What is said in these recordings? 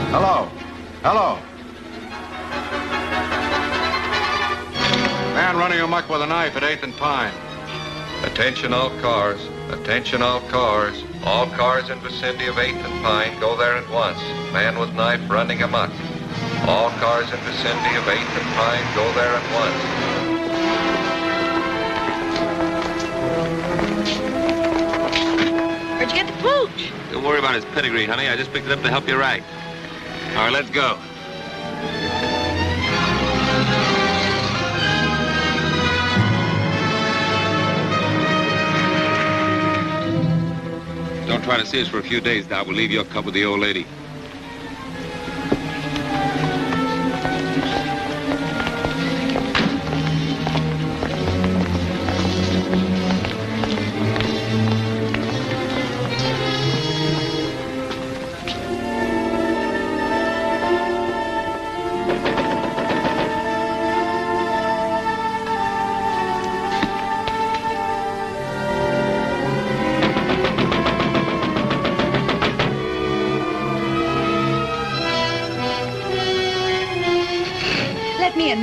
Hello. Hello. Man running amok with a knife at 8th and Pine. Attention all cars. Attention all cars. All cars in vicinity of 8th and Pine, go there at once. Man with knife running amok. All cars in vicinity of 8th and Pine, go there at once. Where'd you get the pooch? Don't worry about his pedigree, honey. I just picked it up to help you right. All right, let's go. Don't try to see us for a few days, Doc. We'll leave you a cup with the old lady.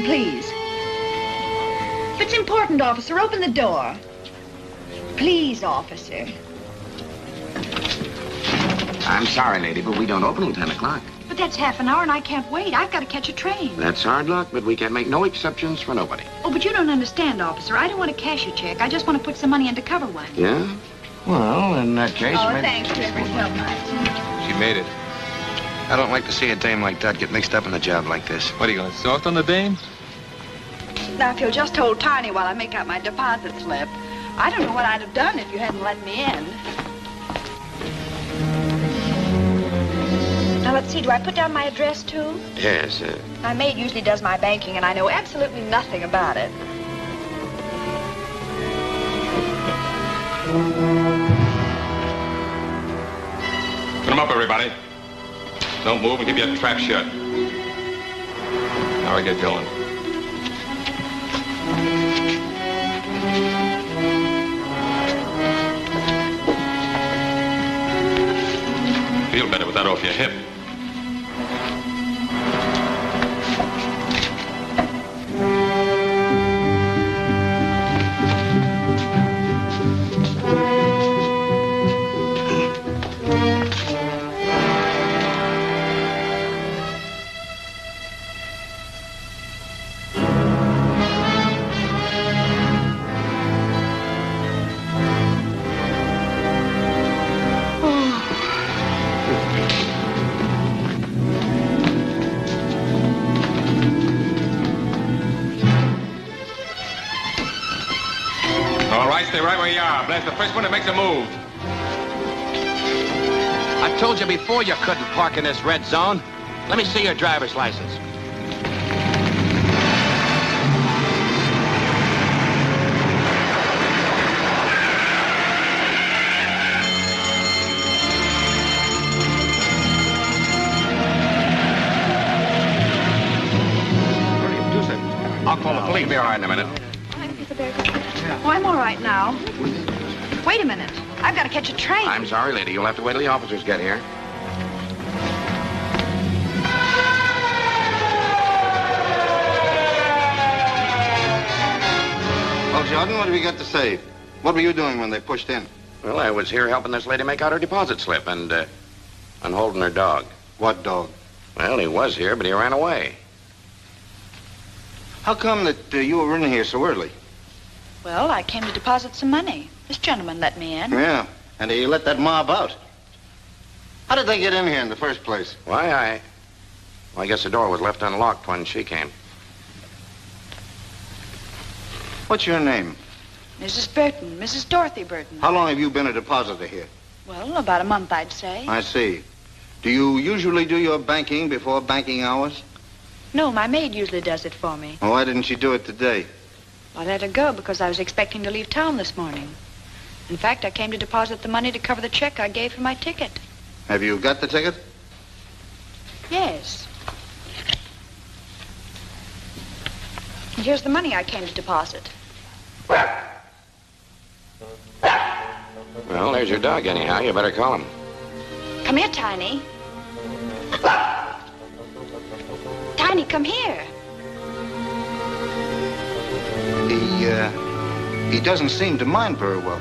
Please. If it's important, officer, open the door. Please, officer. I'm sorry, lady, but we don't open till 10 o'clock. But that's half an hour and I can't wait. I've got to catch a train. That's hard luck, but we can make no exceptions for nobody. Oh, but you don't understand, officer. I don't want to cash a check. I just want to put some money in to cover one. Yeah? Well, in that case... Oh, thanks ever so much. She made it. I don't like to see a dame like that get mixed up in a job like this. What, are you going to soft on the dame? Now, if you'll just hold tiny while I make out my deposit slip. I don't know what I'd have done if you hadn't let me in. Now, let's see. Do I put down my address, too? Yes, My maid usually does my banking, and I know absolutely nothing about it. Put them up, everybody. Don't move and keep your trap shut. Now we get going. Feel better with that off your hip. Stay right where you are. Blast the first one that makes a move. I told you before you couldn't park in this red zone. Let me see your driver's license. I'll call the police. Be all right in a minute. Oh, I'm all right now. Wait a minute. I've got to catch a train. I'm sorry, lady. You'll have to wait till the officers get here. Well, Jordan, what have you got to say? What were you doing when they pushed in? Well, I was here helping this lady make out her deposit slip and holding her dog. What dog? Well, he was here, but he ran away. How come that you were in here so early? Well, I came to deposit some money. This gentleman let me in. Yeah, and you let that mob out. How did they get in here in the first place? Why, I guess the door was left unlocked when she came. What's your name? Mrs. Burton, Mrs. Dorothy Burton. How long have you been a depositor here? Well, about a month, I'd say. I see. Do you usually do your banking before banking hours? No, my maid usually does it for me. Well, why didn't she do it today? I let her go because I was expecting to leave town this morning. In fact, I came to deposit the money to cover the check I gave for my ticket. Have you got the ticket? Yes. And here's the money I came to deposit. Well, there's your dog anyhow. You better call him. Come here, Tiny. Tiny, come here. He doesn't seem to mind very well.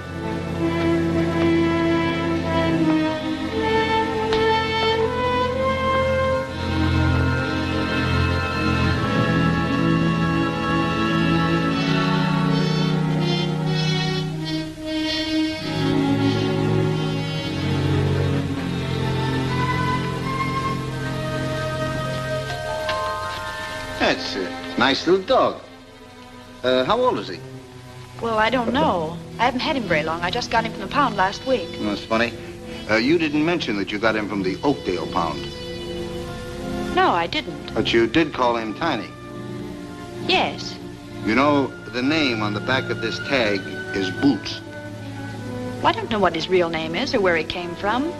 That's a nice little dog. How old is he? Well, I don't know. I haven't had him very long. I just got him from the pound last week. That's funny. You didn't mention that you got him from the Oakdale pound. No, I didn't. But you did call him Tiny. Yes. You know, the name on the back of this tag is Boots. Well, I don't know what his real name is or where he came from.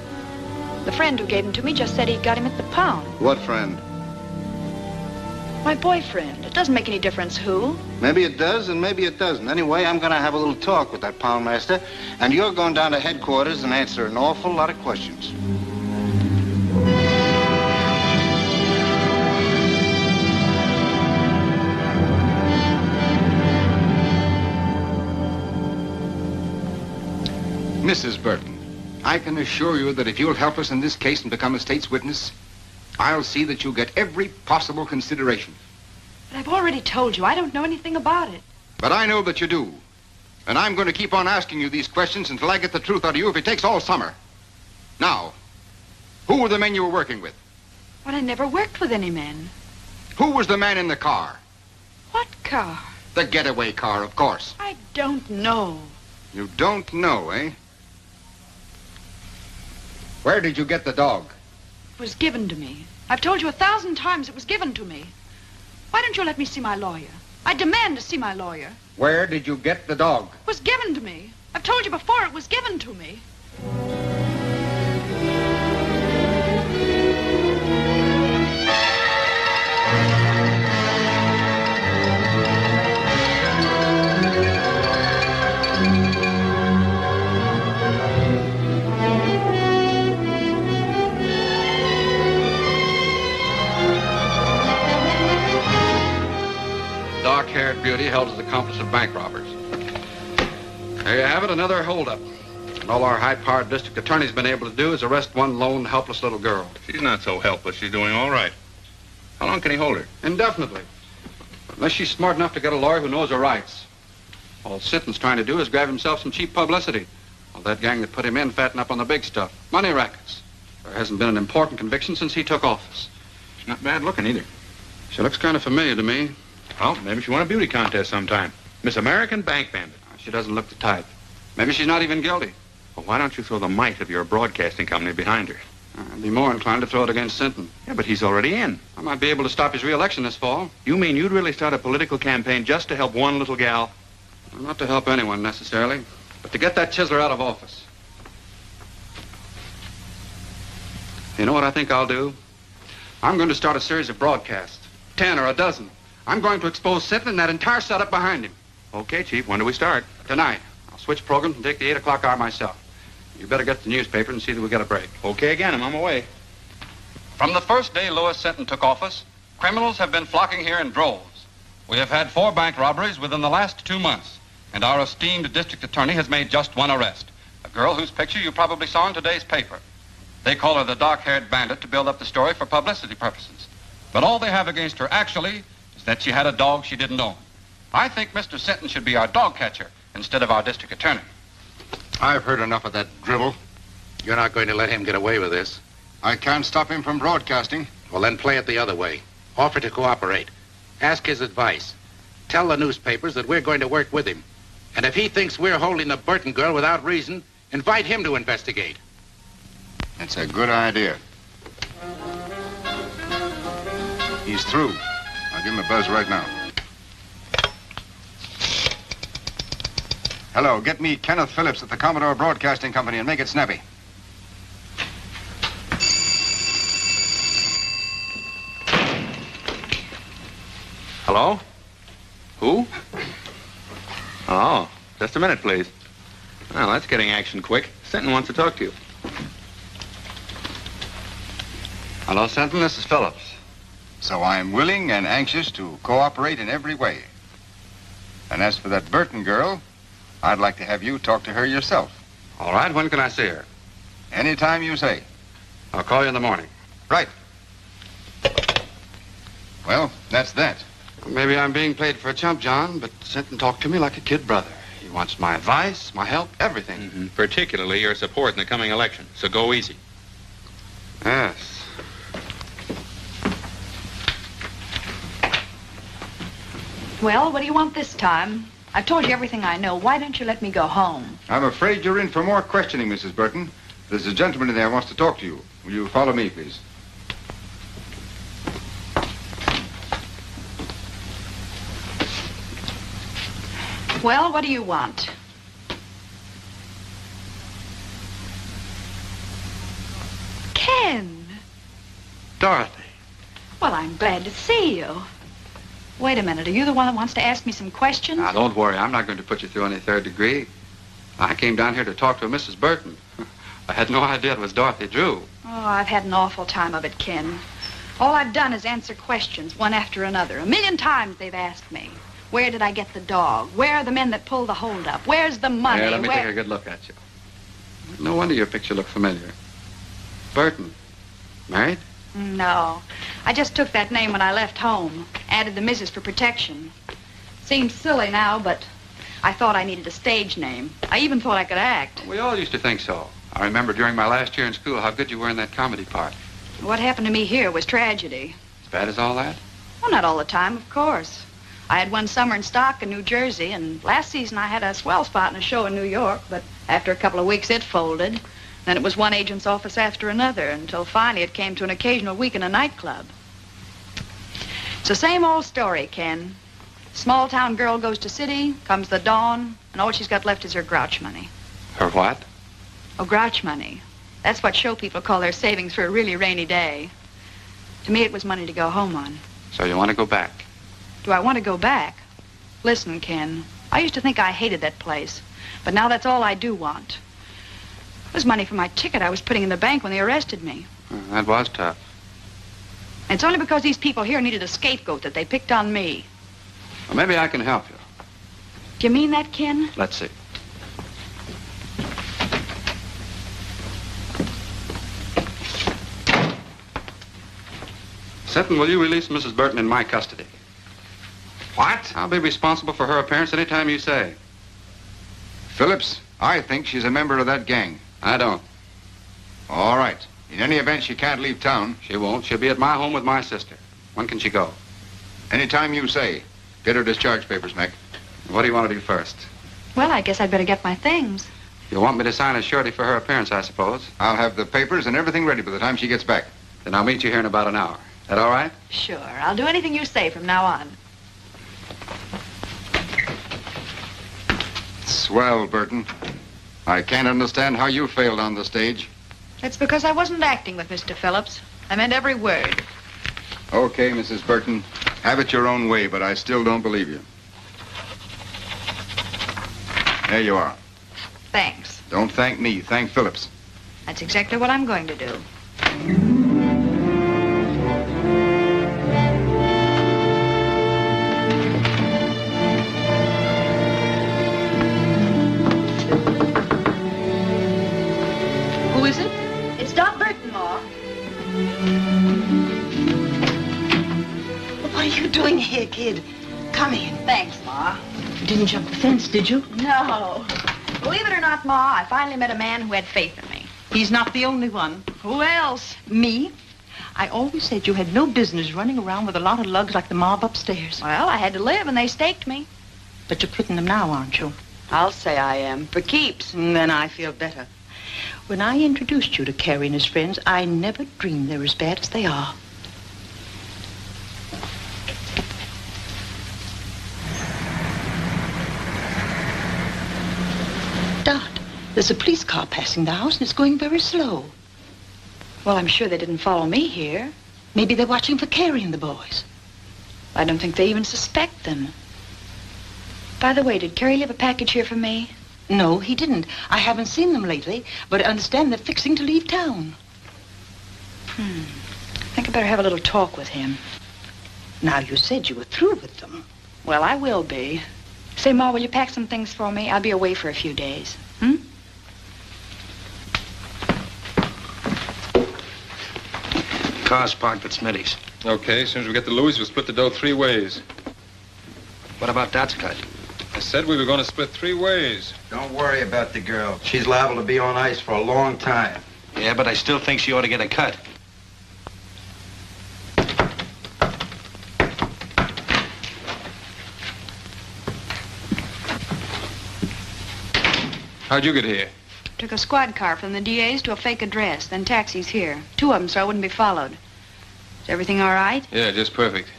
The friend who gave him to me just said he got him at the pound. What friend? My boyfriend. It doesn't make any difference who. Maybe it does and maybe it doesn't. Anyway, I'm going to have a little talk with that poundmaster, and you're going down to headquarters and answer an awful lot of questions. Mrs. Burton, I can assure you that if you'll help us in this case and become a state's witness, I'll see that you get every possible consideration. But I've already told you, I don't know anything about it. But I know that you do. And I'm going to keep on asking you these questions until I get the truth out of you if it takes all summer. Now, who were the men you were working with? Well, I never worked with any men. Who was the man in the car? What car? The getaway car, of course. I don't know. You don't know, eh? Where did you get the dog? It was given to me. I've told you 1,000 times it was given to me. Why don't you let me see my lawyer? I demand to see my lawyer. Where did you get the dog? It was given to me. I've told you before it was given to me. Dark-haired beauty held as accomplice of bank robbers. There you have it, another holdup. And all our high-powered district attorney's been able to do is arrest one lone, helpless little girl. She's not so helpless. She's doing all right. How long can he hold her? Indefinitely. Unless she's smart enough to get a lawyer who knows her rights. All Sitton's trying to do is grab himself some cheap publicity. Well, that gang that put him in fatten up on the big stuff. Money rackets. There hasn't been an important conviction since he took office. She's not bad looking either. She looks kind of familiar to me. Well, maybe she won a beauty contest sometime. Miss American Bank Bandit. She doesn't look the type. Maybe she's not even guilty. Well, why don't you throw the might of your broadcasting company behind her? I'd be more inclined to throw it against Sinton. Yeah, but he's already in. I might be able to stop his re-election this fall. You mean you'd really start a political campaign just to help one little gal? Well, not to help anyone, necessarily, but to get that chiseler out of office. You know what I think I'll do? I'm going to start a series of broadcasts. 10 or a dozen. I'm going to expose Sinton and that entire setup behind him. Okay, Chief. When do we start? Tonight. I'll switch programs and take the 8 o'clock hour myself. You better get the newspaper and see that we get a break. Okay, again. I'm on my way. From the first day Louis Sinton took office, criminals have been flocking here in droves. We have had 4 bank robberies within the last 2 months, and our esteemed district attorney has made just one arrest, a girl whose picture you probably saw in today's paper. They call her the dark-haired bandit to build up the story for publicity purposes. But all they have against her, actually, is that she had a dog she didn't own. I think Mr. Sinton should be our dog catcher instead of our district attorney. I've heard enough of that drivel. You're not going to let him get away with this. I can't stop him from broadcasting. Well, then play it the other way. Offer to cooperate. Ask his advice. Tell the newspapers that we're going to work with him. And if he thinks we're holding the Burton girl without reason, invite him to investigate. That's a good idea. He's through. I'll give him a buzz right now. Hello, get me Kenneth Phillips at the Commodore Broadcasting Company and make it snappy. Hello? Who? Oh, just a minute, please. Well, that's getting action quick. Sinton wants to talk to you. Hello, Sinton. This is Phillips. So I am willing and anxious to cooperate in every way. And as for that Burton girl, I'd like to have you talk to her yourself. All right, when can I see her? Anytime you say. I'll call you in the morning. Right. Well, that's that. Maybe I'm being played for a chump, John, but Sinton talked to me like a kid brother. He wants my advice, my help, everything. Mm-hmm. Particularly your support in the coming election. So go easy. Yes. Well, what do you want this time? I've told you everything I know. Why don't you let me go home? I'm afraid you're in for more questioning, Mrs. Burton. There's a gentleman in there who wants to talk to you. Will you follow me, please? Well, what do you want? Ken. Dorothy. Well, I'm glad to see you. Wait a minute. Are you the one that wants to ask me some questions? Now, don't worry. I'm not going to put you through any third degree. I came down here to talk to Mrs. Burton. I had no idea it was Dorothy Drew. Oh, I've had an awful time of it, Ken. All I've done is answer questions, one after another. 1,000,000 times they've asked me. Where did I get the dog? Where are the men that pulled the holdup? Where's the money? Here, let me take a good look at you. No wonder your picture looked familiar. Burton. Married? No. I just took that name when I left home. Added the Mrs. for protection. Seems silly now, but I thought I needed a stage name. I even thought I could act. We all used to think so. I remember during my last year in school how good you were in that comedy part. What happened to me here was tragedy. As bad as all that? Well, not all the time, of course. I had one summer in stock in New Jersey, and last season I had a swell spot in a show in New York, but after a couple of weeks it folded. Then it was one agent's office after another, until finally it came to an occasional week in a nightclub. It's the same old story, Ken. Small town girl goes to city, comes the dawn, and all she's got left is her grouch money. Her what? Oh, grouch money. That's what show people call their savings for a really rainy day. To me, it was money to go home on. So you want to go back? Do I want to go back? Listen, Ken, I used to think I hated that place, but now that's all I do want. It was money for my ticket I was putting in the bank when they arrested me. That was tough. And it's only because these people here needed a scapegoat that they picked on me. Well, maybe I can help you. Do you mean that, Ken? Let's see. Sinton, will you release Mrs. Burton in my custody? What? I'll be responsible for her appearance any time you say. Phillips, I think she's a member of that gang. I don't. All right. In any event, she can't leave town. She won't. She'll be at my home with my sister. When can she go? Anytime you say. Get her discharge papers, Mac. What do you want to do first? Well, I guess I'd better get my things. You want me to sign a surety for her appearance, I suppose? I'll have the papers and everything ready by the time she gets back. Then I'll meet you here in about an hour. That all right? Sure. I'll do anything you say from now on. Swell, Burton. I can't understand how you failed on the stage. It's because I wasn't acting with Mr. Phillips. I meant every word. Okay, Mrs. Burton. Have it your own way, but I still don't believe you. There you are. Thanks. Don't thank me. Thank Phillips. That's exactly what I'm going to do. Who is it? It's Doc Burton, Ma. What are you doing here, kid? Come in. Thanks, Ma. You didn't jump the fence, did you? No. Believe it or not, Ma, I finally met a man who had faith in me. He's not the only one. Who else? Me? I always said you had no business running around with a lot of lugs like the mob upstairs. Well, I had to live, and they staked me. But you're quitting them now, aren't you? I'll say I am. For keeps. Then I feel better. When I introduced you to Carrie and his friends, I never dreamed they're as bad as they are. Dot, there's a police car passing the house, and it's going very slow. Well, I'm sure they didn't follow me here. Maybe they're watching for Carrie and the boys. I don't think they even suspect them. By the way, did Carrie leave a package here for me? No, he didn't. I haven't seen them lately, but I understand they're fixing to leave town. I think I better have a little talk with him. Now, you said you were through with them. Well, I will be. Say, Ma, will you pack some things for me? I'll be away for a few days. Car's parked at Smitty's. Okay, as soon as we get to Louis, we'll split the dough 3 ways. What about Dot's cut? I said we were going to split 3 ways. Don't worry about the girl. She's liable to be on ice for a long time. Yeah, but I still think she ought to get a cut. How'd you get here? Took a squad car from the DA's to a fake address, then taxis here. 2 of them, so I wouldn't be followed. Is everything all right? Yeah, just perfect.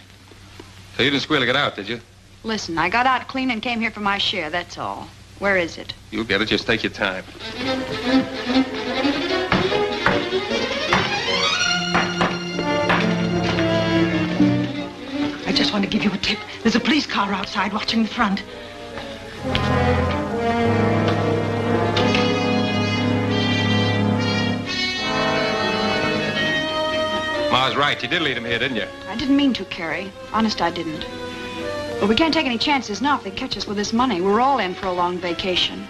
So you didn't squeal to get out, did you? Listen, I got out clean and came here for my share, that's all. Where is it? You'll get it. Just take your time. I just want to give you a tip. There's a police car outside watching the front. Ma's right. You did lead him here, didn't you? I didn't mean to, Carrie. Honest, I didn't. But we can't take any chances now if they catch us with this money. We're all in for a long vacation.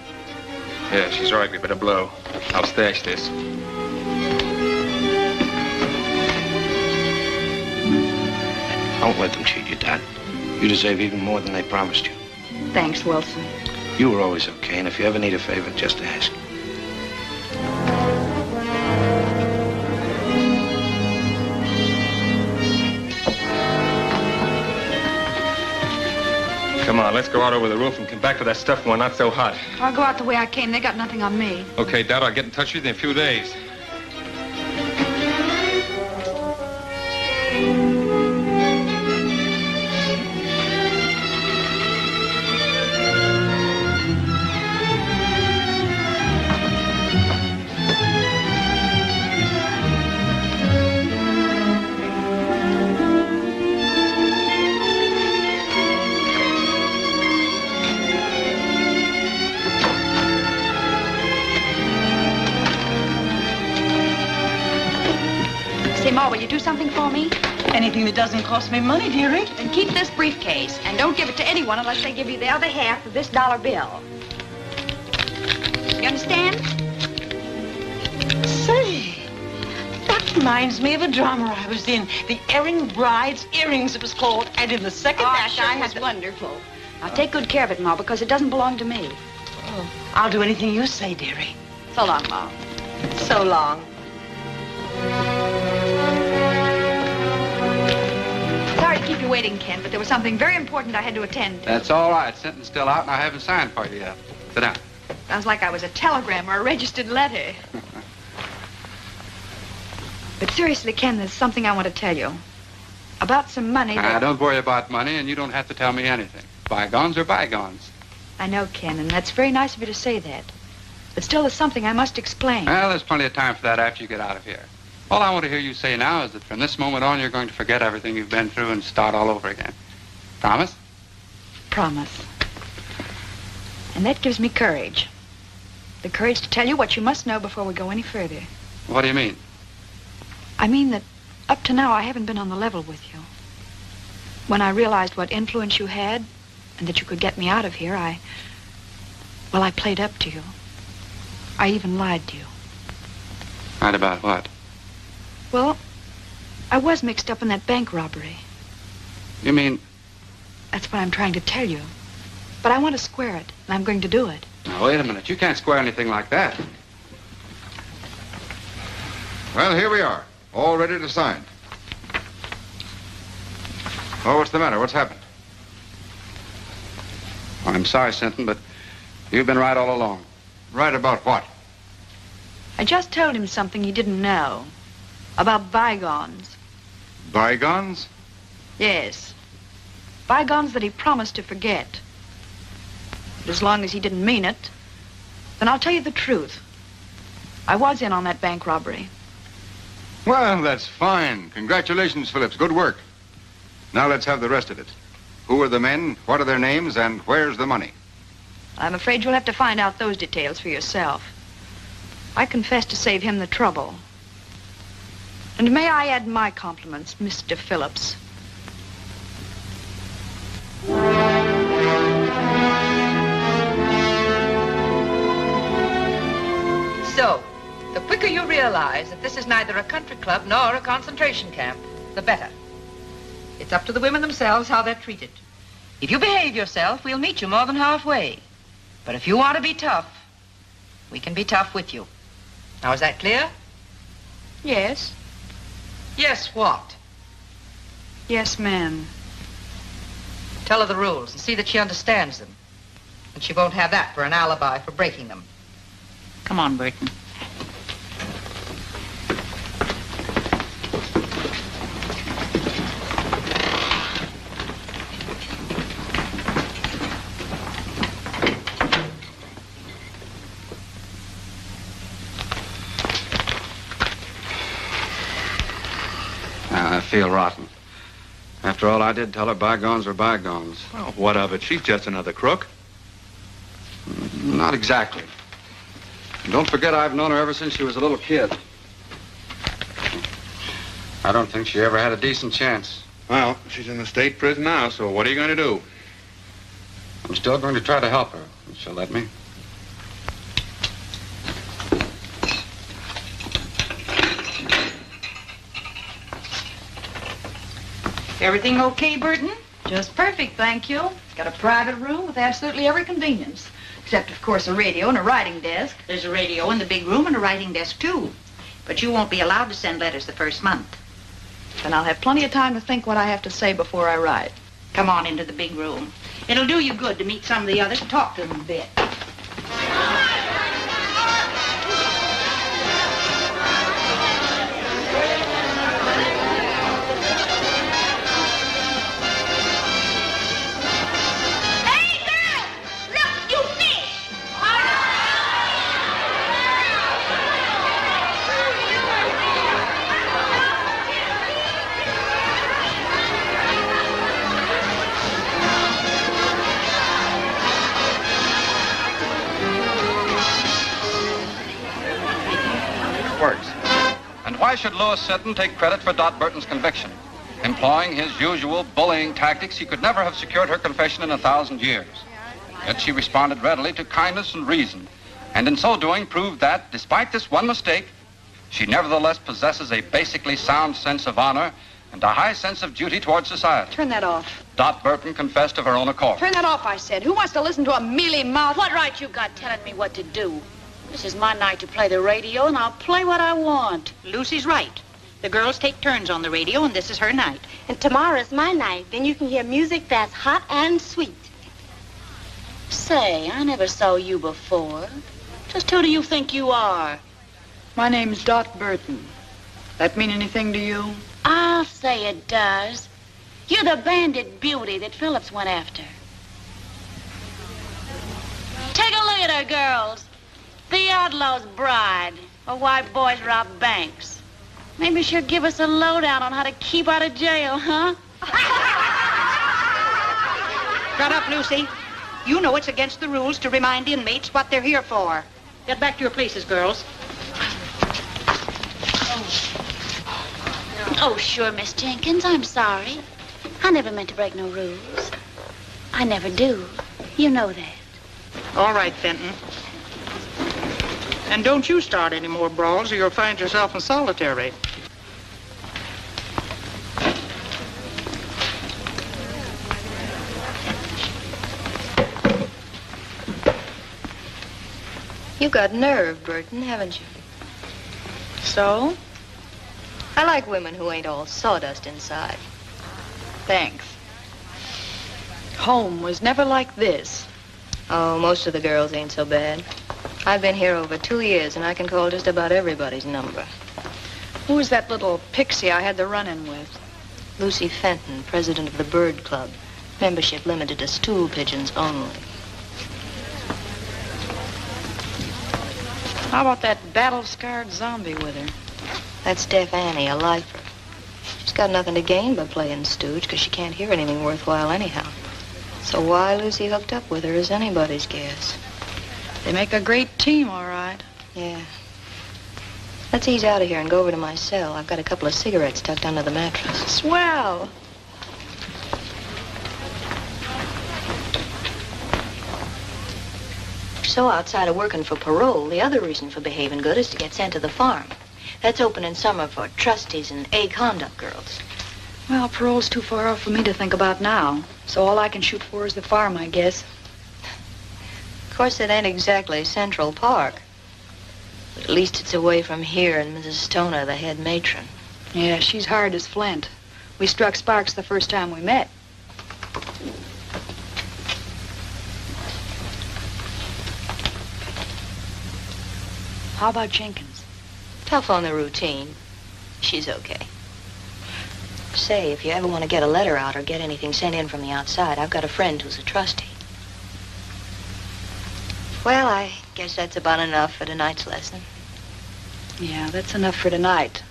Yeah, she's right. We better blow. I'll stash this. Don't let them cheat you, Dot. You deserve even more than they promised you. Thanks, Wilson. You were always okay, and if you ever need a favor, just ask. Come on, let's go out over the roof and come back to that stuff when we're not so hot. I'll go out the way I came. They got nothing on me. Okay, Dad, I'll get in touch with you in a few days. Say, Ma, will you do something for me? Anything that doesn't cost me money, dearie. Then keep this briefcase, and don't give it to anyone unless they give you the other half of this $1 bill. You understand? Say, that reminds me of a drama I was in. The Erring Bride's Earrings, it was called. And in the second act, sure, I it was had... wonderful. Now, take good care of it, Ma, because it doesn't belong to me. Oh, I'll do anything you say, dearie. So long, Ma. So long. Sorry to keep you waiting, Ken, but there was something very important I had to attend to. That's all right. Sentence still out, and I haven't signed for you yet. Sit down. Sounds like I was a telegram or a registered letter. But seriously, Ken, there's something I want to tell you. About some money that... Don't worry about money, and you don't have to tell me anything. Bygones are bygones. I know, Ken, and that's very nice of you to say that. But still, there's something I must explain. Well, there's plenty of time for that after you get out of here. All I want to hear you say now is that from this moment on, you're going to forget everything you've been through and start all over again. Promise? Promise. And that gives me courage. The courage to tell you what you must know before we go any further. What do you mean? I mean that up to now, I haven't been on the level with you. When I realized what influence you had and that you could get me out of here, I played up to you. I even lied to you. Lied about what? Well, I was mixed up in that bank robbery. You mean... That's what I'm trying to tell you. But I want to square it, and I'm going to do it. Now, wait a minute. You can't square anything like that. Well, here we are, all ready to sign. Oh, what's the matter? What's happened? I'm sorry, Sinton, but you've been right all along. Right about what? I just told him something he didn't know. About bygones. Bygones? Yes. Bygones that he promised to forget. But as long as he didn't mean it, then I'll tell you the truth. I was in on that bank robbery. Well, that's fine. Congratulations, Phillips. Good work. Now let's have the rest of it. Who are the men, what are their names, and where's the money? I'm afraid you'll have to find out those details for yourself. I confess to save him the trouble. And may I add my compliments, Mr. Phillips. So, the quicker you realize that this is neither a country club nor a concentration camp, the better. It's up to the women themselves how they're treated. If you behave yourself, we'll meet you more than halfway. But if you want to be tough, we can be tough with you. Now, is that clear? Yes. Yes, what? Yes, ma'am. Tell her the rules and see that she understands them. And she won't have that for an alibi for breaking them. Come on, Burton. I feel rotten. After all I did, tell her bygones are bygones. Well, what of it? She's just another crook. Not exactly. And don't forget, I've known her ever since she was a little kid. I don't think she ever had a decent chance. Well, she's in the state prison now, so what are you going to do? I'm still going to try to help her, if she'll let me. Everything okay, Burton? Just perfect, thank you. Got a private room with absolutely every convenience. Except, of course, a radio and a writing desk. There's a radio in the big room and a writing desk, too. But you won't be allowed to send letters the first month. Then I'll have plenty of time to think what I have to say before I write. Come on into the big room. It'll do you good to meet some of the others and talk to them a bit. Why should Louis Sinton take credit for Dot Burton's conviction? Employing his usual bullying tactics, he could never have secured her confession in 1,000 years. Yet she responded readily to kindness and reason, and in so doing proved that, despite this one mistake, she nevertheless possesses a basically sound sense of honor and a high sense of duty towards society. Turn that off. Dot Burton confessed of her own accord. Turn that off, I said. Who wants to listen to a mealy-mouthed... What right you got telling me what to do? This is my night to play the radio, and I'll play what I want. Lucy's right. The girls take turns on the radio, and this is her night. And tomorrow's my night. Then you can hear music that's hot and sweet. Say, I never saw you before. Just who do you think you are? My name's Dot Burton. That mean anything to you? I'll say it does. You're the bandit beauty that Phillips went after. Take a look at her, girls. The outlaw's bride, or why boys rob banks. Maybe she'll give us a lowdown on how to keep out of jail, huh? Shut up, Lucy. You know it's against the rules to remind inmates what they're here for. Get back to your places, girls. Oh, sure, Miss Jenkins, I'm sorry. I never meant to break no rules. I never do. You know that. All right, Fenton. And don't you start any more brawls or you'll find yourself in solitary. You got nerve, Burton, haven't you? So? I like women who ain't all sawdust inside. Thanks. Home was never like this. Oh, most of the girls ain't so bad. I've been here over 2 years, and I can call just about everybody's number. Who was that little pixie I had the run-in with? Lucy Fenton, president of the Bird Club. Membership limited to stool pigeons only. How about that battle-scarred zombie with her? That's Deaf Annie, a lifer. She's got nothing to gain by playing stooge, because she can't hear anything worthwhile anyhow. So why Lucy hooked up with her is anybody's guess. They make a great team, all right. Yeah. Let's ease out of here and go over to my cell. I've got a couple of cigarettes tucked under the mattress. Swell. so outside of working for parole, the other reason for behaving good is to get sent to the farm. That's open in summer for trustees and A-conduct girls. Well, parole's too far off for me to think about now. So all I can shoot for is the farm, I guess. Of course, it ain't exactly Central Park. But at least it's away from here and Mrs. Stoner, the head matron. Yeah, she's hard as flint. We struck sparks the first time we met. How about Jenkins? Tough on the routine. She's okay. Say, if you ever want to get a letter out or get anything sent in from the outside, I've got a friend who's a trustee. Well, I guess that's about enough for tonight's lesson. Yeah, that's enough for tonight.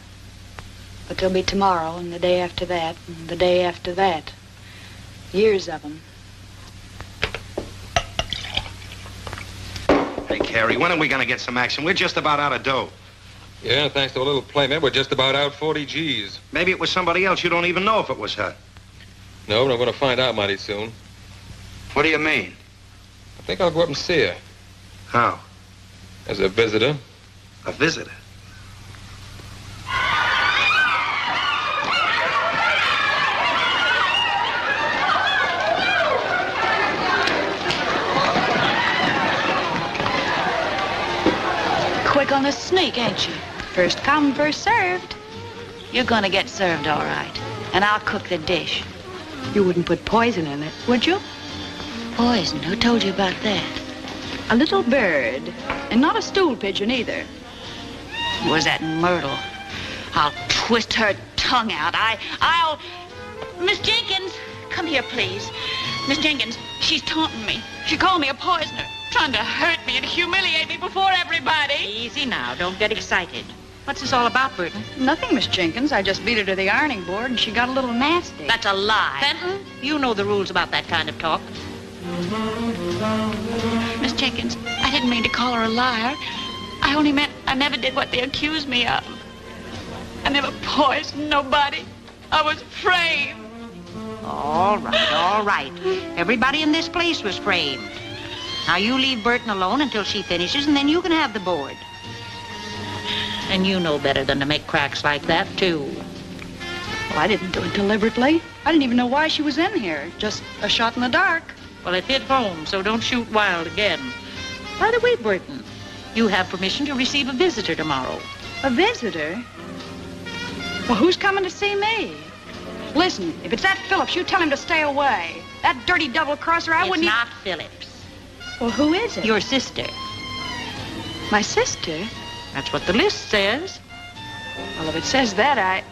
But there'll be tomorrow and the day after that and the day after that. Years of them. Hey, Carrie, when are we going to get some action? We're just about out of dough. Yeah, thanks to a little playmate, we're just about out 40 G's. Maybe it was somebody else. You don't even know if it was her. No, but I'm going to find out mighty soon. What do you mean? I think I'll go up and see her. How? As a visitor. A visitor? Quick on the sneak, ain't you? First come, first served. You're gonna get served all right. And I'll cook the dish. You wouldn't put poison in it, would you? Poison? Who told you about that? A little bird. And not a stool pigeon either. Was that Myrtle? I'll twist her tongue out. I'll... Miss Jenkins, come here, please. Miss Jenkins, she's taunting me. She called me a poisoner, trying to hurt me and humiliate me before everybody. Easy now. Don't get excited. What's this all about, Burton? Nothing, Miss Jenkins. I just beat her to the ironing board and she got a little nasty. That's a lie. Fenton, you know the rules about that kind of talk. Miss Jenkins, I didn't mean to call her a liar. I only meant I never did what they accused me of. I never poisoned nobody. I was framed. All right, all right. Everybody in this place was framed. Now you leave Burton alone until she finishes, and then you can have the board. And you know better than to make cracks like that, too. Well, I didn't do it deliberately. I didn't even know why she was in here. Just a shot in the dark. Well, it hit home, so don't shoot wild again. By the way, Burton, you have permission to receive a visitor tomorrow. A visitor? Well, who's coming to see me? Listen, if it's that Phillips, you tell him to stay away. That dirty double-crosser, I wouldn't... It's not Phillips. Well, who is it? Your sister. My sister? That's what the list says. Well, if it says that, I...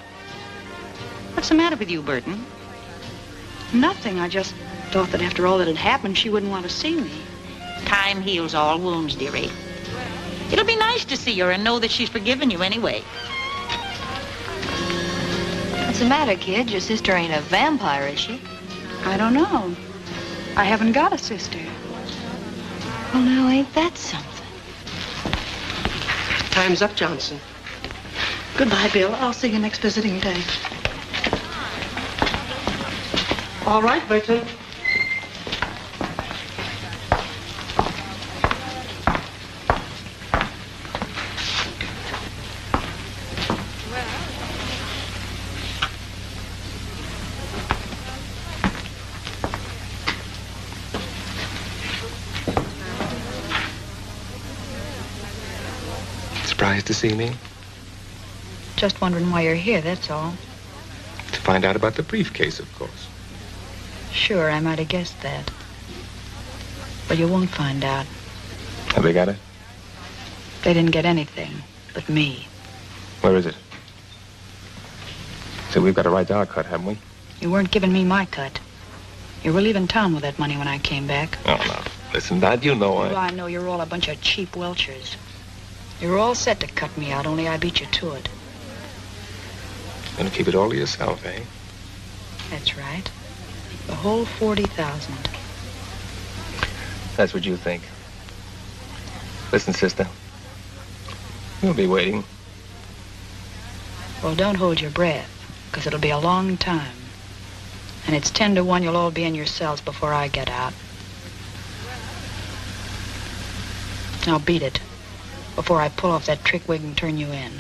What's the matter with you, Burton? Nothing. I just thought that after all that had happened, she wouldn't want to see me. Time heals all wounds, dearie. It'll be nice to see her and know that she's forgiven you anyway. What's the matter, kid? Your sister ain't a vampire, is she? I don't know. I haven't got a sister. Well, now, ain't that something? Time's up, Johnson. Goodbye, Bill. I'll see you next visiting day. All right, Burton. Surprised to see me? Just wondering why you're here, that's all. To find out about the briefcase, of course. Sure, I might have guessed that. But you won't find out. Have they got it? They didn't get anything but me. Where is it? So we've got a right to our cut, haven't we? You weren't giving me my cut. You were leaving town with that money when I came back. Oh, no. Listen, Dad, you know Well, I know you're all a bunch of cheap welchers. You were all set to cut me out, only I beat you to it. Gonna keep it all to yourself, eh? That's right. The whole 40,000. That's what you think. Listen, sister. We'll be waiting. Well, don't hold your breath, because it'll be a long time. And it's 10 to 1 you'll all be in your cells before I get out. Now beat it before I pull off that trick wig and turn you in.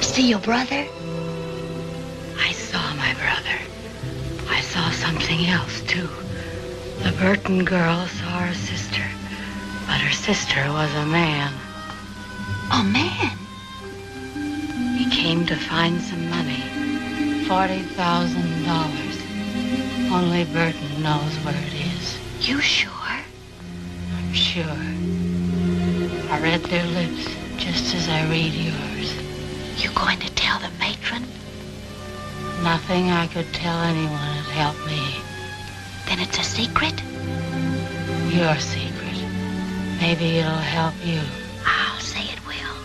See your brother? I saw my brother. I saw something else, too. The Burton girl saw her sister, but her sister was a man. A man? He came to find some money. $40,000. Only Burton knows where it is. You sure? I'm sure. I read their lips just as I read yours. You going to tell the matron? Nothing I could tell anyone would help me. Then it's a secret? Your secret. Maybe it'll help you. I'll say it will.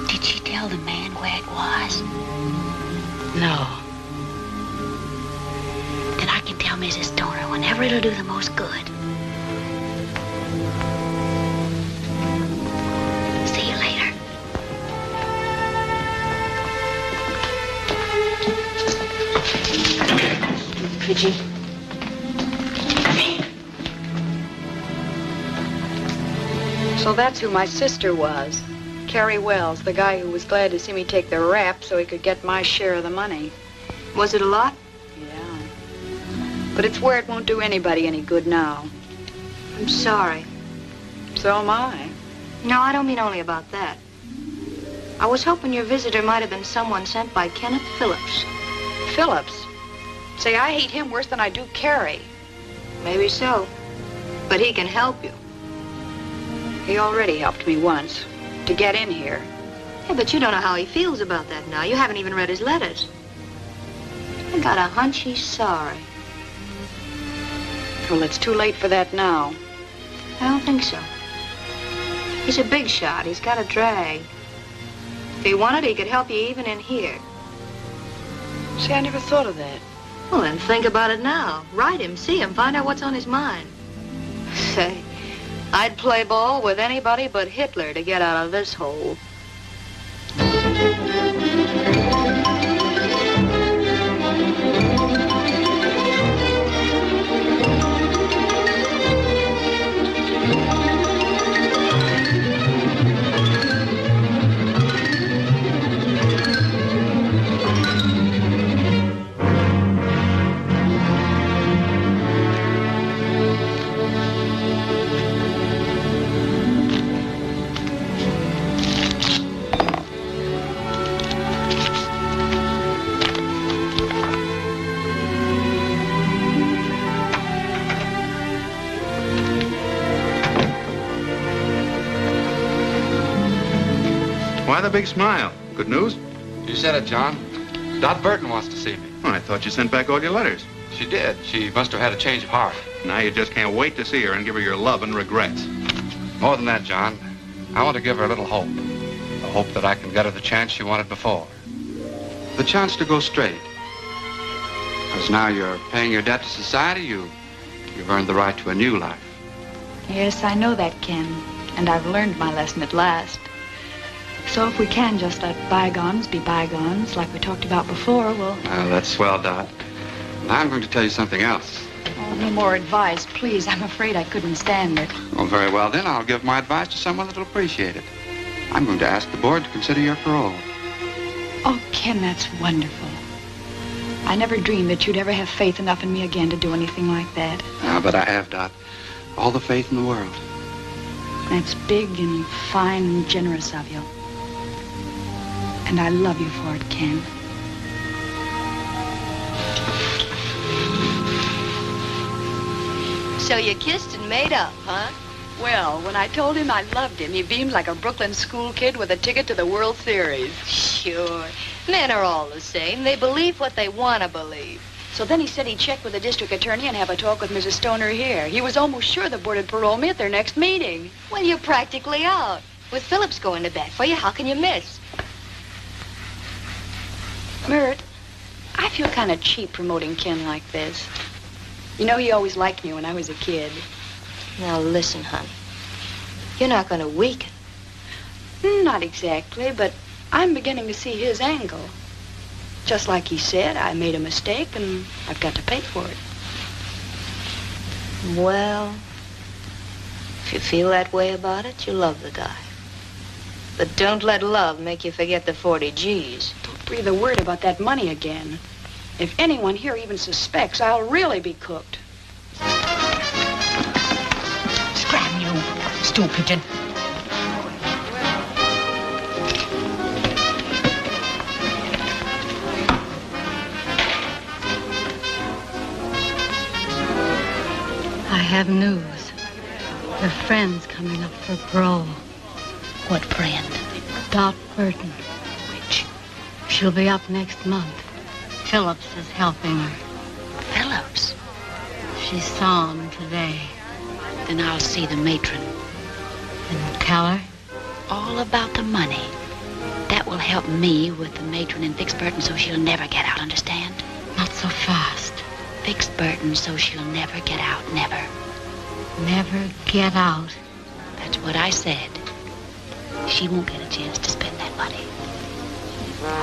Did she tell the man where it was? No. Then I can tell Mrs. Stoner whenever it'll do the most good. See you later. Bridgie. Come here. So that's who my sister was. Carrie Wells, the guy who was glad to see me take the rap so he could get my share of the money. Was it a lot? Yeah. But it's where it won't do anybody any good now. I'm sorry. So am I. No, I don't mean only about that. I was hoping your visitor might have been someone sent by Kenneth Phillips. Phillips? Say, I hate him worse than I do Carrie. Maybe so. But he can help you. He already helped me once. To get in here. Yeah, but you don't know how he feels about that now. You haven't even read his letters. I got a hunch he's sorry. Well, it's too late for that now. I don't think so. He's a big shot. He's got a drag. If he wanted, he could help you even in here. See, I never thought of that. Well, then think about it now. Write him, see him, find out what's on his mind. Say, I'd play ball with anybody but Hitler to get out of this hole. Why the big smile? Good news? You said it, John. Dot Burton wants to see me. Oh, I thought you sent back all your letters. She did. She must have had a change of heart. Now you just can't wait to see her and give her your love and regrets. More than that, John. I want to give her a little hope. A hope that I can get her the chance she wanted before. The chance to go straight. Because now you're paying your debt to society, you've earned the right to a new life. Yes, I know that, Ken. And I've learned my lesson at last. So if we can just let bygones be bygones, like we talked about before, we'll... That's swell, Dot. I'm going to tell you something else. Oh, no more advice, please. I'm afraid I couldn't stand it. Well, very well, then. I'll give my advice to someone that'll appreciate it. I'm going to ask the board to consider your parole. Oh, Ken, that's wonderful. I never dreamed that you'd ever have faith enough in me again to do anything like that. But I have, Dot. All the faith in the world. That's big and fine and generous of you. And I love you for it, Ken. So you kissed and made up, huh? Well, when I told him I loved him, he beamed like a Brooklyn school kid with a ticket to the World Series. Sure. Men are all the same. They believe what they want to believe. So then he said he'd check with the district attorney and have a talk with Mrs. Stoner here. He was almost sure the board would parole me at their next meeting. Well, you're practically out. With Phillips going to bat for you, how can you miss? Mert, I feel kind of cheap promoting Ken like this. You know, he always liked me when I was a kid. Now, listen, honey. You're not going to weaken. Not exactly, but I'm beginning to see his angle. Just like he said, I made a mistake and I've got to pay for it. Well, if you feel that way about it, you love the guy. But don't let love make you forget the 40 G's. Don't breathe a word about that money again. If anyone here even suspects, I'll really be cooked. Scram, you stool pigeon. I have news. Your friend's coming up for parole. What friend? Dot Burton. Which? She'll be up next month. Phillips is helping her. Phillips? She saw him today. Then I'll see the matron. And tell her? All about the money. That will help me with the matron and fix Burton so she'll never get out, understand? Not so fast. Fix Burton so she'll never get out, never. Never get out. That's what I said. She won't get a chance to spend that money.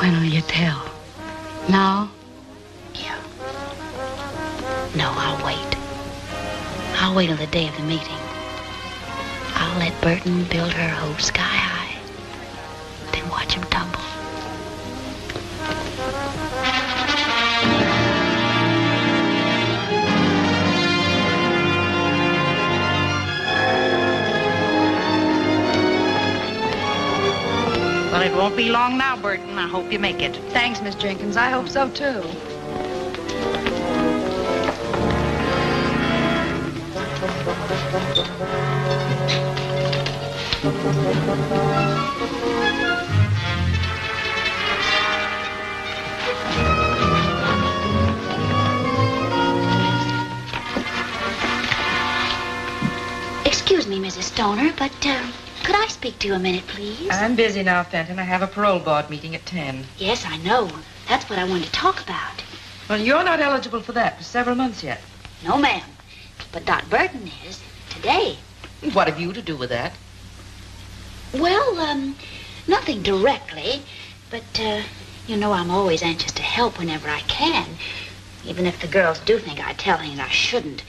When will you tell? Now? Yeah. No, I'll wait. I'll wait till the day of the meeting. I'll let Burton build her hope sky high. Then watch him tumble. Well, it won't be long now, Burton. I hope you make it. Thanks, Miss Jenkins. I hope so, too. Excuse me, Mrs. Stoner, but, could I speak to you a minute, please? I'm busy now, Fenton. I have a parole board meeting at 10. Yes, I know. That's what I wanted to talk about. Well, you're not eligible for that for several months yet. No, ma'am. But Dot Burton is today. What have you to do with that? Well, nothing directly. But, you know, I'm always anxious to help whenever I can. Even if the girls do think I tell things I shouldn't.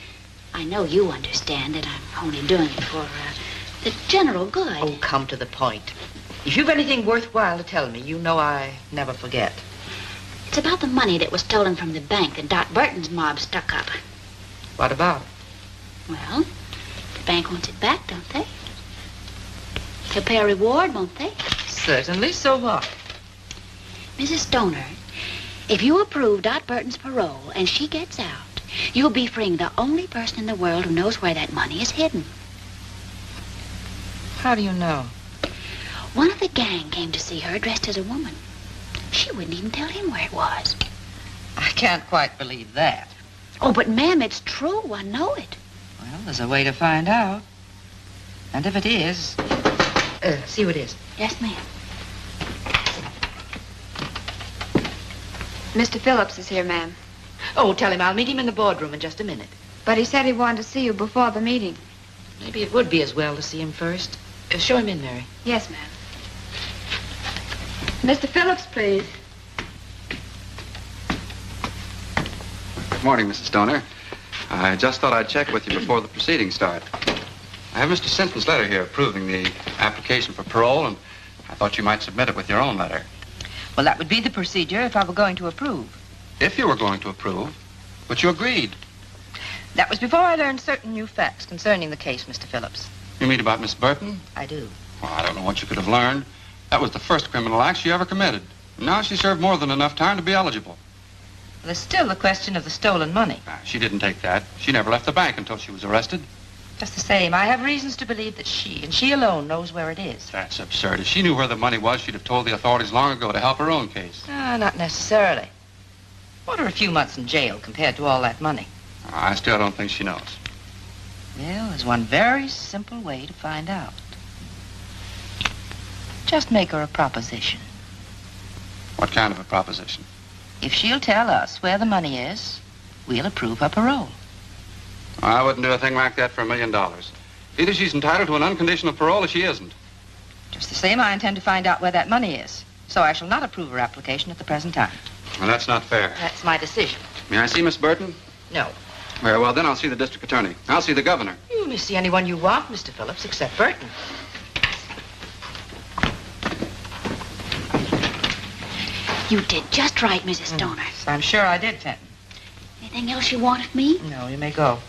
I know you understand that I'm only doing it for, the general good. Oh, come to the point. If you've anything worthwhile to tell me, you know I never forget. It's about the money that was stolen from the bank that Dot Burton's mob stuck up. What about it? Well, the bank wants it back, don't they? They'll pay a reward, won't they? Certainly. So what? Mrs. Stoner, if you approve Dot Burton's parole and she gets out, you'll be freeing the only person in the world who knows where that money is hidden. How do you know? One of the gang came to see her dressed as a woman. She wouldn't even tell him where it was. I can't quite believe that. Oh, but ma'am, it's true. I know it. Well, there's a way to find out. And if it is... see who it is. Yes, ma'am. Mr. Phillips is here, ma'am. Oh, tell him I'll meet him in the boardroom in just a minute. But he said he wanted to see you before the meeting. Maybe it would be as well to see him first. Show him in, Mary. Yes, ma'am. Mr. Phillips, please. Good morning, Mrs. Stoner. I just thought I'd check with you before the proceedings start. I have Mr. Sinton's letter here approving the application for parole, and I thought you might submit it with your own letter. Well, that would be the procedure if I were going to approve. If you were going to approve, but you agreed. That was before I learned certain new facts concerning the case, Mr. Phillips. You mean about Miss Burton? I do. Well, I don't know what you could have learned. That was the first criminal act she ever committed. Now she served more than enough time to be eligible. There's still the question of the stolen money. She didn't take that. She never left the bank until she was arrested. Just the same, I have reasons to believe that she, and she alone, knows where it is. That's absurd. If she knew where the money was, she'd have told the authorities long ago to help her own case. Not necessarily. What are a few months in jail compared to all that money? I still don't think she knows. Well, there's one very simple way to find out. Just make her a proposition. What kind of a proposition? If she'll tell us where the money is, we'll approve her parole. I wouldn't do a thing like that for $1 million. Either she's entitled to an unconditional parole or she isn't. Just the same, I intend to find out where that money is. So I shall not approve her application at the present time. Well, that's not fair. That's my decision. May I see Miss Burton? No. Very well, then I'll see the district attorney. I'll see the governor. You may see anyone you want, Mr. Phillips, except Burton. You did just right, Mrs. Stoner. I'm sure I did, Fenton. Anything else you want of me? No, you may go.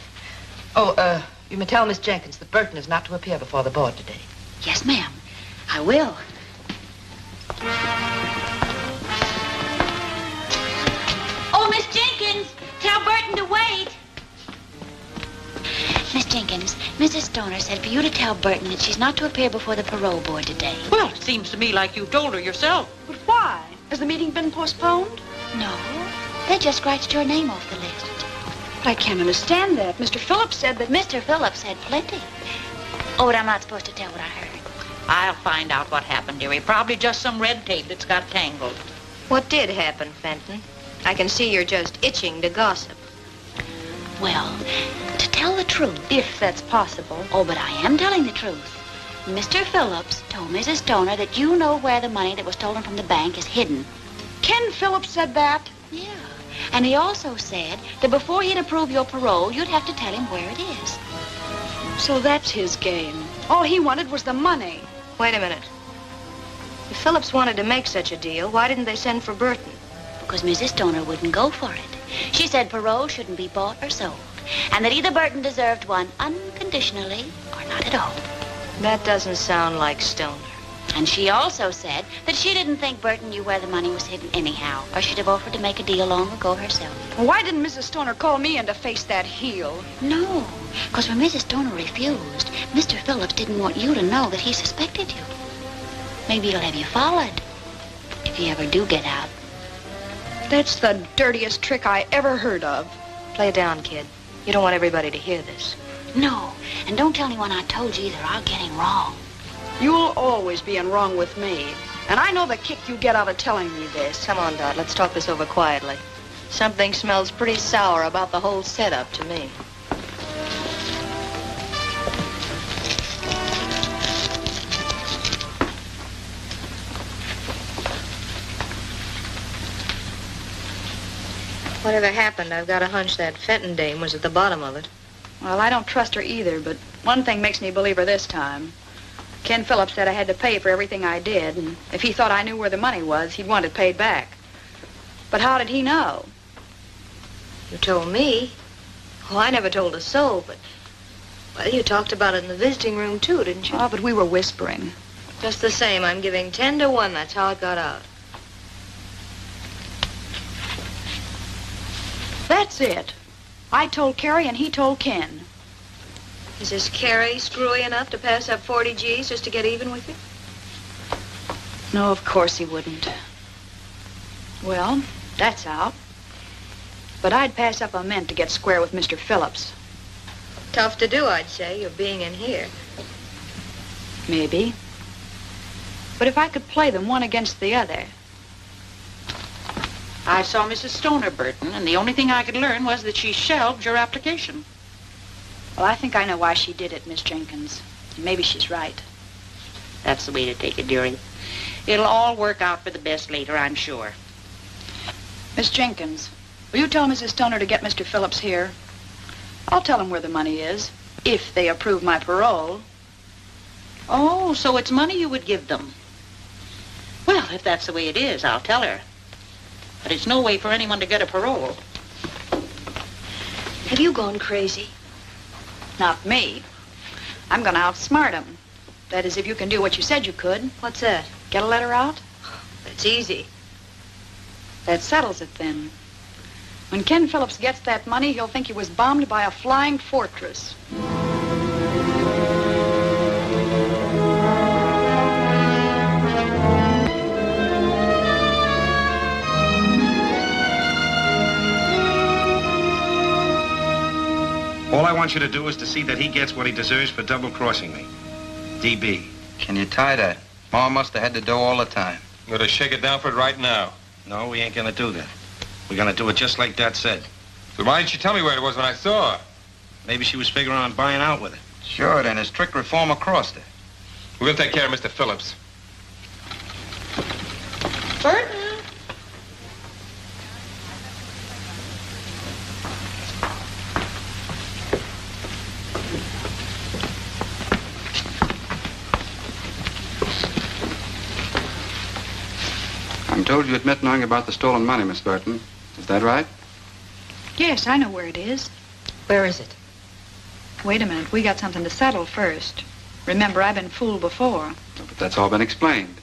Oh, you may tell Miss Jenkins that Burton is not to appear before the board today. Yes, ma'am. I will. Oh, Miss Jenkins, tell Burton to wait. Miss Jenkins, Mrs. Stoner said for you to tell Burton that she's not to appear before the parole board today. Well, it seems to me like you told her yourself. But why? Has the meeting been postponed? No, they just scratched your name off the list. But I can't understand that. Mr. Phillips said that... Mr. Phillips said plenty. Oh, but I'm not supposed to tell what I heard. I'll find out what happened, dearie. Probably just some red tape that's got tangled. What did happen, Fenton? I can see you're just itching to gossip. Well, to tell the truth... If that's possible. Oh, but I am telling the truth. Mr. Phillips told Mrs. Stoner that you know where the money that was stolen from the bank is hidden. Ken Phillips said that? Yeah. And he also said that before he'd approve your parole, you'd have to tell him where it is. So that's his game. All he wanted was the money. Wait a minute. If Phillips wanted to make such a deal, why didn't they send for Burton? Because Mrs. Stoner wouldn't go for it. She said parole shouldn't be bought or sold, and that either Burton deserved one unconditionally or not at all. That doesn't sound like Stoner. And she also said that she didn't think Burton knew where the money was hidden anyhow, or she'd have offered to make a deal long ago herself. Well, why didn't Mrs. Stoner call me in to face that heel? No, because when Mrs. Stoner refused, Mr. Phillips didn't want you to know that he suspected you. Maybe he'll have you followed, if you ever do get out. That's the dirtiest trick I ever heard of. Play it down, kid. You don't want everybody to hear this. No, and don't tell anyone I told you either. I'll get him wrong. You'll always be in wrong with me. And I know the kick you get out of telling me this. Come on, Dot. Let's talk this over quietly. Something smells pretty sour about the whole setup to me. Whatever happened, I've got a hunch that Fenton dame was at the bottom of it. Well, I don't trust her either, but one thing makes me believe her this time. Ken Phillips said I had to pay for everything I did, and if he thought I knew where the money was, he'd want it paid back. But how did he know? You told me. Oh, I never told a soul, but... Well, you talked about it in the visiting room, too, didn't you? Oh, but we were whispering. Just the same, I'm giving 10 to 1. That's how it got out. That's it. I told Carrie and he told Ken. Is this Carrie screwy enough to pass up 40 G's just to get even with you? No, of course he wouldn't. Well, that's out. But I'd pass up a mint to get square with Mr. Phillips. Tough to do, I'd say, you're being in here. Maybe. But if I could play them one against the other... I saw Mrs. Stoner, Burton, and the only thing I could learn was that she shelved your application. Well, I think I know why she did it, Miss Jenkins. Maybe she's right. That's the way to take it, dearie. It'll all work out for the best later, I'm sure. Miss Jenkins, will you tell Mrs. Stoner to get Mr. Phillips here? I'll tell him where the money is, if they approve my parole. Oh, so it's money you would give them. Well, if that's the way it is, I'll tell her. But it's no way for anyone to get a parole. Have you gone crazy? Not me. I'm going to outsmart him. That is, if you can do what you said you could. What's that? Get a letter out? That's easy. That settles it, then. When Ken Phillips gets that money, he'll think he was bombed by a flying fortress. All I want you to do is to see that he gets what he deserves for double-crossing me. DB. Can you tie that? Ma must have had to do all the time. I'm gonna shake it down for it right now. No, we ain't gonna do that. We're gonna do it just like Dad said. So why didn't you tell me where it was when I saw her? Maybe she was figuring on buying out with it. Sure, then his strict reformer crossed her. We'll take care of Mr. Phillips. Burton! I'm told you admit knowing about the stolen money, Miss Burton. Is that right? Yes, I know where it is. Where is it? Wait a minute. We got something to settle first. Remember, I've been fooled before. But that's all been explained.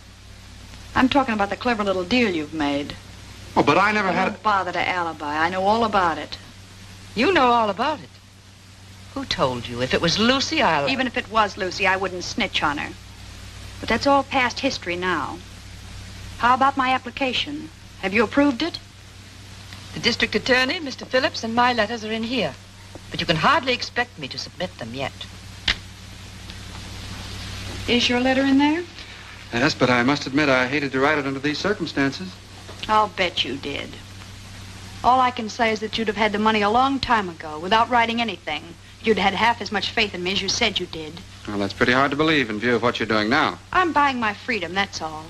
I'm talking about the clever little deal you've made. Oh, but I never had... Don't bother to alibi. I know all about it. You know all about it. Who told you? If it was Lucy, I'll... Even if it was Lucy, I wouldn't snitch on her. But that's all past history now. How about my application? Have you approved it? The district attorney, Mr. Phillips, and my letters are in here. But you can hardly expect me to submit them yet. Is your letter in there? Yes, but I must admit I hated to write it under these circumstances. I'll bet you did. All I can say is that you'd have had the money a long time ago without writing anything. You'd had half as much faith in me as you said you did. Well, that's pretty hard to believe in view of what you're doing now. I'm buying my freedom, that's all.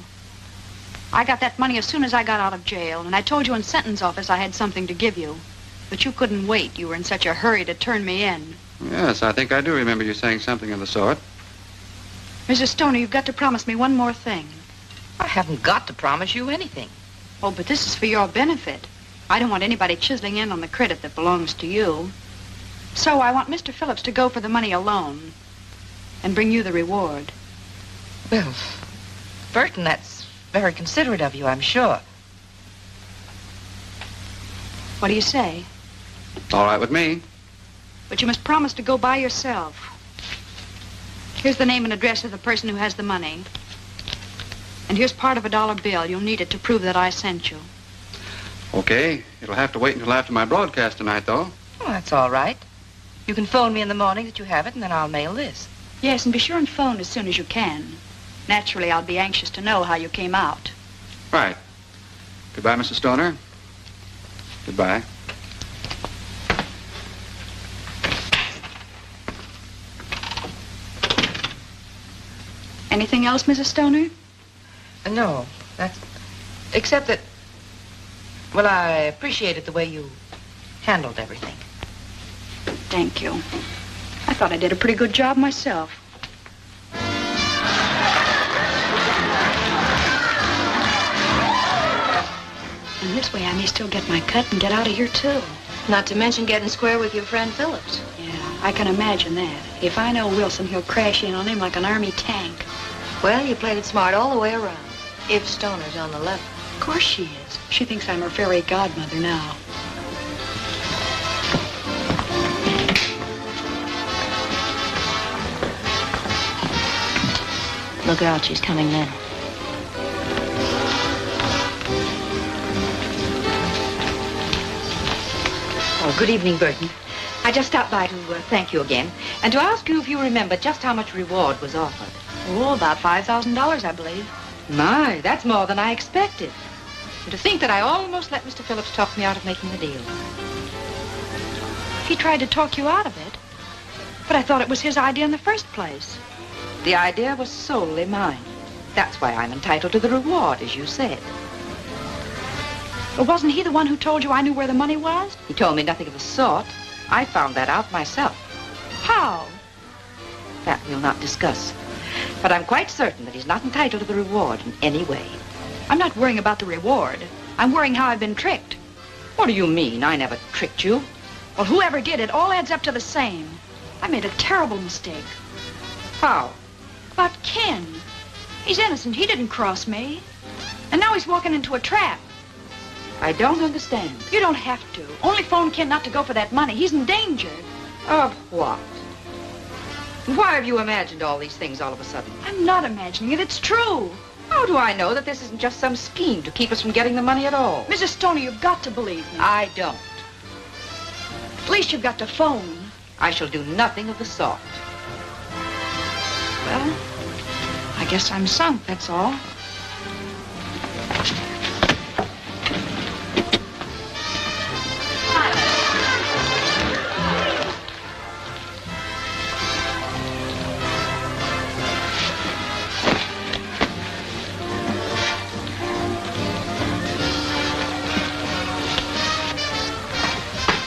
I got that money as soon as I got out of jail, and I told you in sentence office I had something to give you. But you couldn't wait. You were in such a hurry to turn me in. Yes, I think I do remember you saying something of the sort. Mrs. Stoner, you've got to promise me one more thing. I haven't got to promise you anything. Oh, but this is for your benefit. I don't want anybody chiseling in on the credit that belongs to you. So I want Mr. Phillips to go for the money alone and bring you the reward. Well, Burton, that's very considerate of you, I'm sure. What do you say? All right with me. But you must promise to go by yourself. Here's the name and address of the person who has the money. And here's part of a $1 bill. You'll need it to prove that I sent you. Okay. It'll have to wait until after my broadcast tonight, though. Well, that's all right. You can phone me in the morning that you have it, and then I'll mail this. Yes, and be sure and phone as soon as you can. Naturally, I'll be anxious to know how you came out. Right. Goodbye, Mrs. Stoner. Goodbye. Anything else, Mrs. Stoner? No, that's... Except that... Well, I appreciated the way you handled everything. Thank you. I thought I did a pretty good job myself. And this way I may still get my cut and get out of here, too. Not to mention getting square with your friend Phillips. Yeah, I can imagine that. If I know Wilson, he'll crash in on him like an army tank. Well, you played it smart all the way around. If Stoner's on the level. Of course she is. She thinks I'm her fairy godmother now. Look out, she's coming now. Oh, good evening, Burton. I just stopped by to thank you again, and to ask you if you remember just how much reward was offered. Oh, about $5,000, I believe. My, that's more than I expected. And to think that I almost let Mr. Phillips talk me out of making the deal. He tried to talk you out of it, but I thought it was his idea in the first place. The idea was solely mine. That's why I'm entitled to the reward, as you said. But wasn't he the one who told you I knew where the money was? He told me nothing of the sort. I found that out myself. How? That we'll not discuss. But I'm quite certain that he's not entitled to the reward in any way. I'm not worrying about the reward. I'm worrying how I've been tricked. What do you mean? I never tricked you. Well, whoever did it all adds up to the same. I made a terrible mistake. How? About Ken. He's innocent. He didn't cross me. And now he's walking into a trap. I don't understand. You don't have to. Only phone Ken not to go for that money. He's in danger. Of what? Why have you imagined all these things all of a sudden? I'm not imagining it. It's true. How do I know that this isn't just some scheme to keep us from getting the money at all? Mrs. Stoner, you've got to believe me. I don't. At least you've got to phone. I shall do nothing of the sort. Well, I guess I'm sunk, that's all.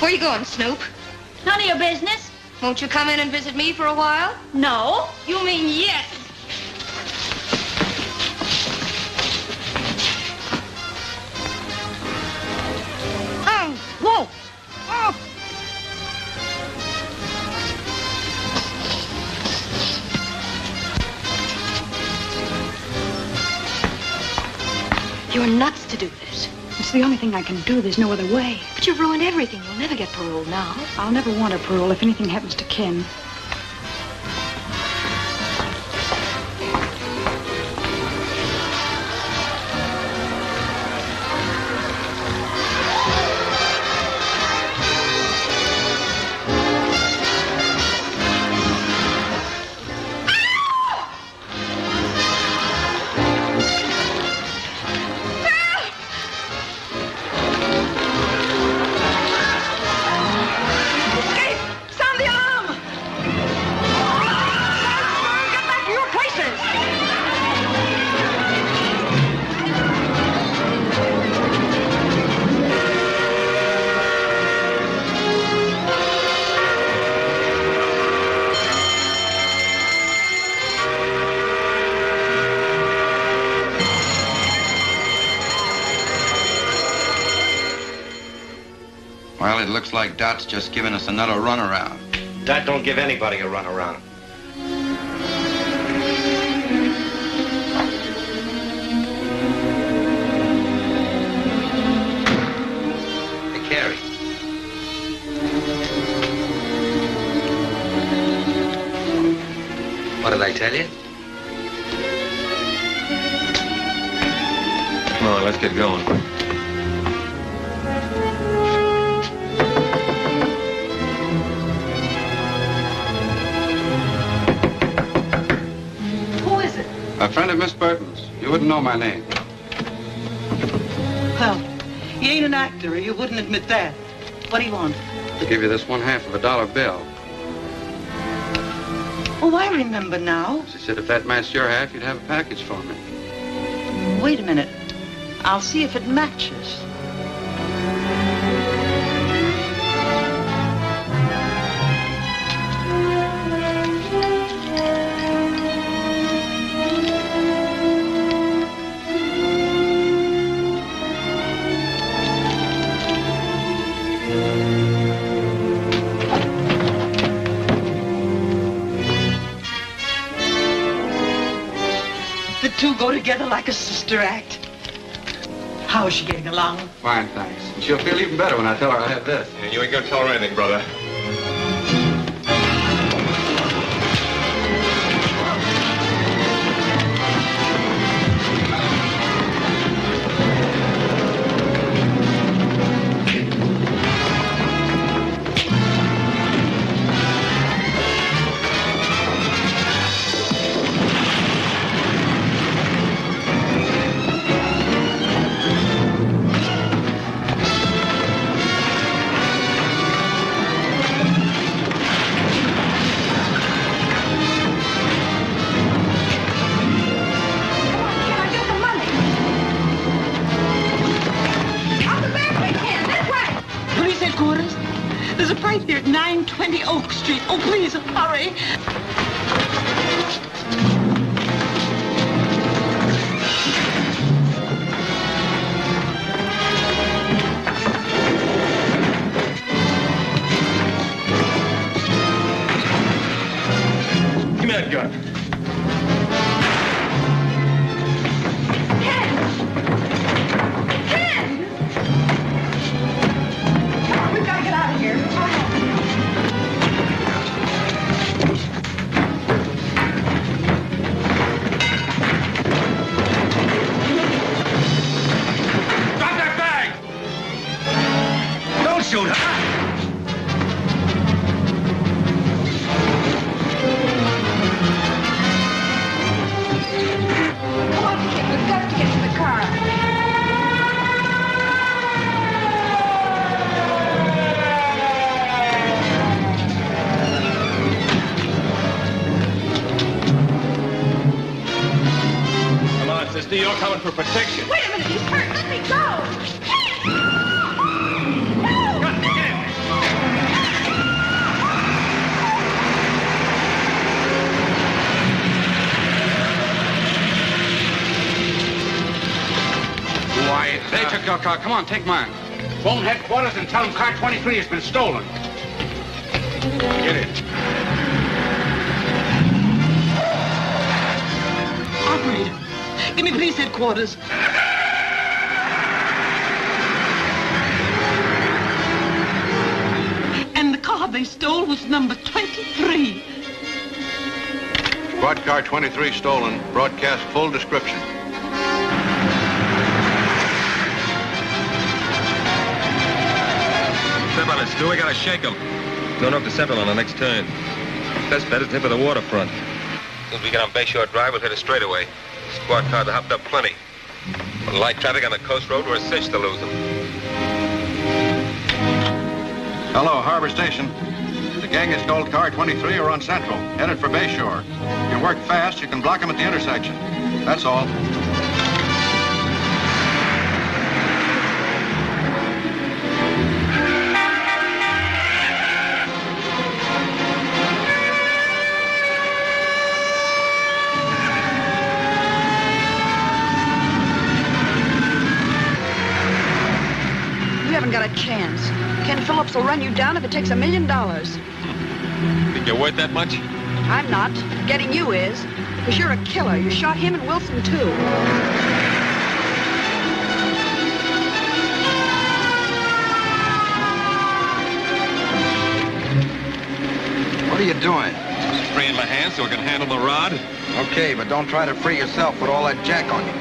Where you going, Snoop? None of your business. Won't you come in and visit me for a while? No. You mean yes. Oh, whoa. Oh. You're nuts to do this. It's the only thing I can do. There's no other way. But you've ruined everything. You'll never get parole now. I'll never want a parole if anything happens to Ken. Well, it looks like Dot's just giving us another runaround. Dot don't give anybody a runaround. Hey, Carrie. What did I tell you? Come on, let's get going. A friend of Miss Burton's. You wouldn't know my name. Well, he ain't an actor, or you wouldn't admit that. What do you want? I'll give you this $1/2 of a dollar bill. Oh, I remember now. She said if that matched your half, you'd have a package for me. Wait a minute. I'll see if it matches. The two go together like a sister act. How is she getting along? Fine, thanks. And she'll feel even better when I tell her I have this. And you ain't gonna tell her anything, brother. There's a fight here at 920 Oak Street. Oh, please, hurry. Give me that gun. We've got to get out of here. Drop that bag! Don't shoot her! calling for protection. Wait a minute, he's hurt. Let me go. Why, They took your car. Come on, take mine. Phone headquarters and tell them car 23 has been stolen. Get it. Operator, give me police headquarters. And the car they stole was number 23. Squad car 23 stolen. Broadcast full description. Step on it, Stu. We gotta shake him. Don't know if to settle on the next turn. Best bet is tip of the waterfront. As soon as we get on Bayshore Drive, we'll hit it straight away. Squad cars are hopped up plenty. With light traffic on the coast road, we're a cinch to lose them. Hello, Harbor Station. The gang that stole car 23 are on Central, headed for Bayshore. If you work fast, you can block them at the intersection. That's all. You haven't got a chance. Ken Phillips will run you down if it takes $1 million. Think you're worth that much? I'm not. Getting you is. Because you're a killer. You shot him and Wilson, too. What are you doing? Just freeing my hands so I can handle the rod. Okay, but don't try to free yourself with all that jack on you.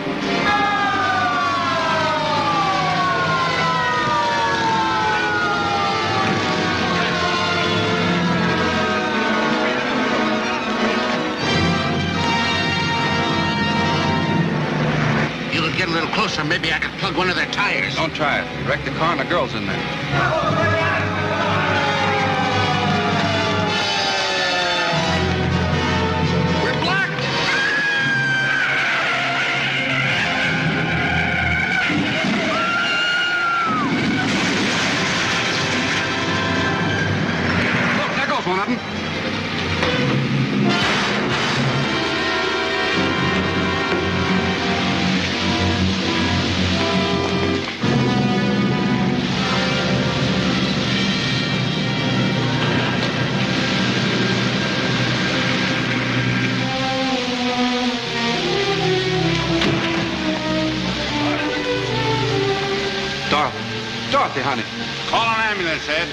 You could get a little closer, maybe I could plug one of their tires. Don't try it. Wreck the car and the girl's in there. We're blocked! Look, there goes one of them. Dorothy, honey. Call an ambulance, Ed.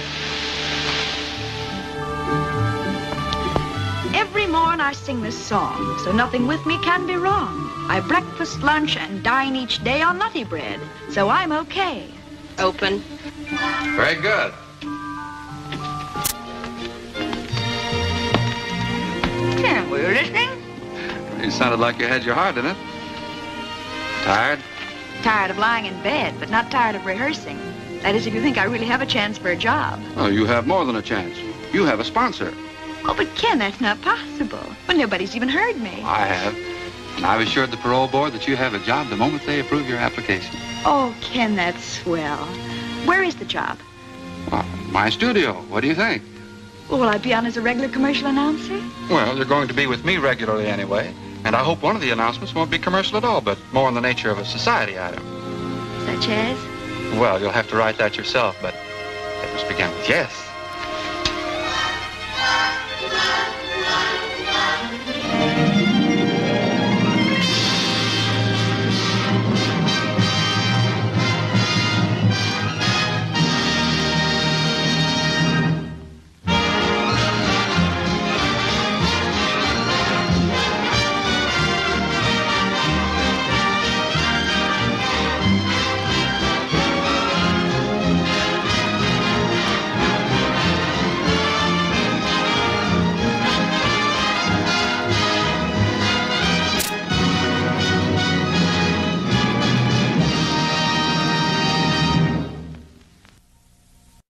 Every morn I sing this song, so nothing with me can be wrong. I breakfast, lunch, and dine each day on nutty bread, so I'm okay. Open. Very good. Yeah, were you listening? You sounded like you had your heart in it. Tired? Tired of lying in bed, but not tired of rehearsing. That is, if you think I really have a chance for a job. Oh, you have more than a chance. You have a sponsor. Oh, but Ken, that's not possible. Well, nobody's even heard me. I have. And I've assured the parole board that you have a job the moment they approve your application. Oh, Ken, that's swell. Where is the job? Well, my studio. What do you think? Well, will I be on as a regular commercial announcer? Well, you're going to be with me regularly anyway. And I hope one of the announcements won't be commercial at all, but more in the nature of a society item. Such as? Well, you'll have to write that yourself, but it must begin with yes.